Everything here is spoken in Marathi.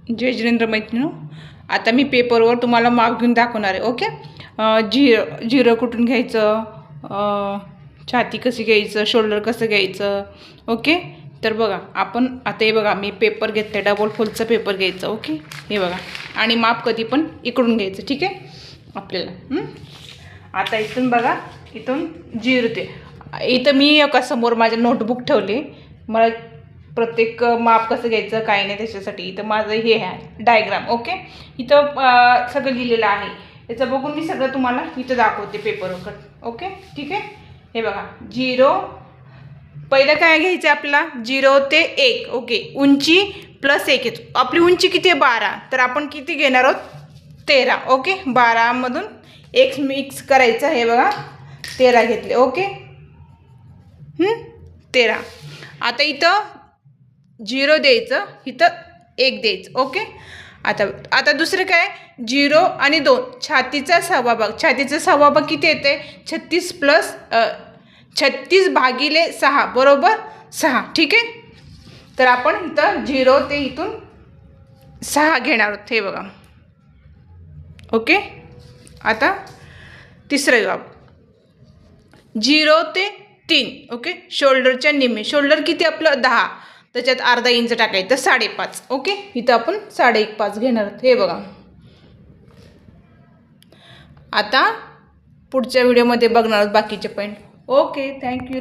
जय जिनेंद्र मैत्रिणी, आता मी पेपरवर तुम्हाला मार्क घेऊन दाखवणार आहे. ओके. झिरो कुठून घ्यायचं, छाती कशी घ्यायचं, शोल्डर कसं घ्यायचं. ओके. तर बघा आपण आता हे बघा मी पेपर घेतले, डबल फोल्डचा पेपर घ्यायचा. ओके. हे बघा आणि माप कधी पण इकडून घ्यायचं. ठीक आहे आपल्याला. आता इथून बघा, इथून झिरो ते इथं मी एका समोर माझे नोटबुक ठेवले. मला प्रत्येक माप कसं घ्यायचं काय नाही त्याच्यासाठी इथं माझं हे आहे डायग्राम. ओके. इथं सगळं लिहिलेलं आहे. याचं बघून मी सगळं तुम्हाला इथं दाखवते पेपरवर. ओके. ठीक आहे. हे बघा झिरो पहिलं काय घ्यायचं आपल्याला, 0 ते 1. ओके. उंची प्लस 1 येतो. आपली उंची किती आहे 12, तर आपण किती घेणार आहोत 13. ओके. 12मधून 1 मिक्स करायचं. हे बघा 13 घेतले. ओके. 13. आता इथं 0 द्यायचं, इथं 1 द्यायचं. ओके. आता दुसरं काय, 0 आणि 2 छातीचा सहावा भाग. छातीचा सहावा भाग किती येते, 36 भागिले 6 बरोबर 6. ठीक आहे. तर आपण इथं 0 ते इथून 6 घेणार आहोत. हे बघा. ओके. आता तिसरं बाब 0 ते 3. ओके. शोल्डरच्या निम्मे. शोल्डर किती आपलं 10, त्याच्यात अर्धा इंच टाकायचं 5.5. ओके. इथं आपण 5.5 घेणार आहोत. हे बघा. आता पुढच्या व्हिडिओमध्ये बघणार आहोत बाकीचे पॉईंट. ओके. थँक्यू.